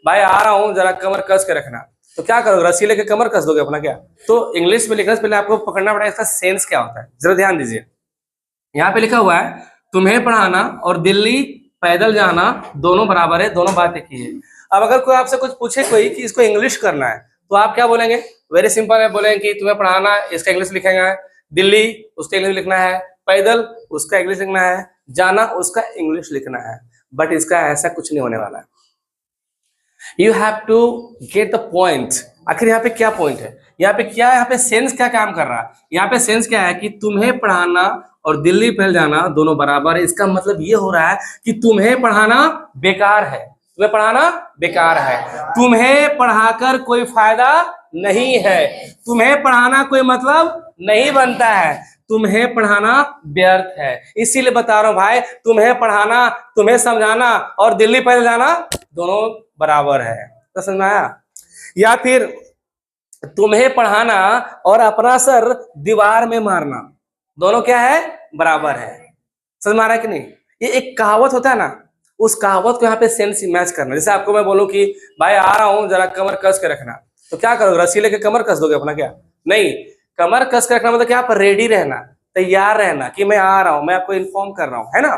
भाई आ रहा हूँ जरा कमर कस के रखना, तो क्या करोगे, रस्सी लेके कमर कस दोगे अपना क्या? तो इंग्लिश में लिखने से पहले आपको पकड़ना पड़ेगा इसका सेंस क्या होता है, जरा ध्यान दीजिए। यहाँ पे लिखा हुआ है तुम्हें पढ़ाना और दिल्ली पैदल जाना दोनों बराबर है, दोनों बात एक ही है। अब अगर कोई आपसे कुछ पूछे कोई कि इसको इंग्लिश करना है, तो आप क्या बोलेंगे? वेरी सिंपल है, बोलेंगे कि तुम्हें पढ़ाना इसका इंग्लिश लिखेंगे, दिल्ली उसका इंग्लिश लिखना है, पैदल उसका इंग्लिश लिखना है, जाना उसका इंग्लिश लिखना है। बट इसका ऐसा कुछ नहीं होने वाला है। You have to get the point. आखिर यहाँ पे क्या पॉइंट है, यहाँ पे सेंस क्या काम कर रहा है? यहाँ पे सेंस क्या है कि तुम्हें पढ़ाना और दिल्ली पैदल जाना दोनों बराबर है। इसका मतलब ये हो रहा है कि तुम्हें पढ़ाना बेकार है, तुम्हें पढ़ाना बेकार है, तुम्हें पढ़ाकर कोई फायदा नहीं है, तुम्हें पढ़ाना कोई मतलब नहीं बनता है, तुम्हें पढ़ाना व्यर्थ है। इसीलिए बता रहा हूं भाई, तुम्हें पढ़ाना, तुम्हें समझाना और दिल्ली पैदल जाना दोनों बराबर है। तो समझ में आया? या फिर तुम्हें पढ़ाना और अपना सर दीवार में मारना दोनों क्या है? बराबर है। समझ में आ रहा है कि नहीं? ये एक कहावत होता है ना, उस कहावत को यहाँ पे सेंस मैच करना। जैसे आपको मैं बोलूं कि भाई आ रहा हूं जरा कमर कस के रखना, तो क्या करोगे, रस्सी लेके कमर कस दोगे अपना क्या? नहीं, कमर कस के रखना मतलब क्या, आप रेडी रहना, तैयार रहना कि मैं आ रहा हूं, मैं आपको इन्फॉर्म कर रहा हूं, है ना?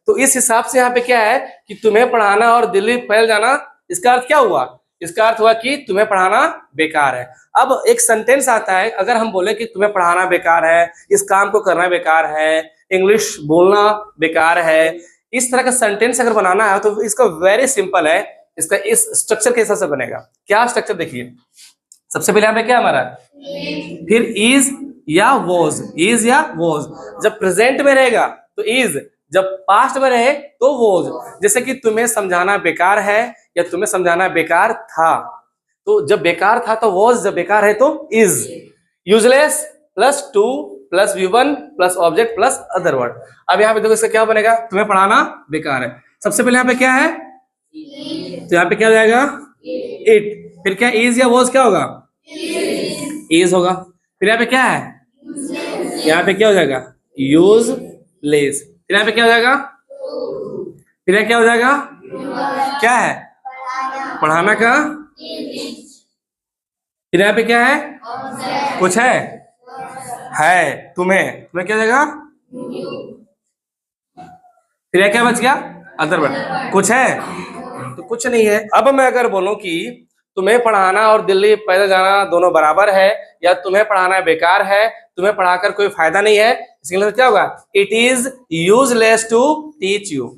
तो इस हिसाब से यहाँ पे क्या है कि तुम्हें पढ़ाना और दिल्ली पैदल जाना, इसका अर्थ क्या हुआ? इसका अर्थ हुआ कि तुम्हें पढ़ाना बेकार है। अब एक सेंटेंस आता है, अगर हम बोले कि तुम्हें पढ़ाना बेकार है, इस काम को करना बेकार है, इंग्लिश बोलना बेकार है, इस तरह का सेंटेंस अगर बनाना है तो इसका वेरी सिंपल है, इसका इस स्ट्रक्चर के हिसाब से बनेगा। क्या स्ट्रक्चर देखिए, सबसे पहले यहाँ पे क्या हमारा, फिर इज या वॉज, इज या वॉज। जब प्रेजेंट में रहेगा तो इज, जब पास्ट में रहे तो वॉज। जैसे कि तुम्हें समझाना बेकार है या तुम्हें समझाना बेकार था, तो जब बेकार था तो वॉज, जब बेकार है तो is. Useless plus two plus V1 plus object plus other word. अब यहाँ पे देखो इसका क्या बनेगा, तुम्हें पढ़ाना बेकार है, सबसे पहले यहाँ पे क्या है, तो यहाँ पे क्या हो जाएगा, इट। फिर क्या, इज या वॉज क्या होगा, इज होगा। फिर यहाँ पे क्या है, यहाँ पे क्या हो जाएगा, यूजलेस। फिर यहाँ पे क्या हो जाएगा, फिर यहाँ क्या हो जाएगा, क्या है, पढ़ाना का। फिर यहाँ पे क्या है, कुछ है तुम्हें क्या हो जाएगा। फिर यहाँ क्या बच गया, अदर वर्ड। कुछ है तो कुछ नहीं है। अब मैं अगर बोलूं कि तुम्हें पढ़ाना और दिल्ली पैदल जाना दोनों बराबर है, या तुम्हें पढ़ाना बेकार है, तुम्हें पढ़ाकर कोई फायदा नहीं है, इसके लिए क्या होगा, it is useless to teach you.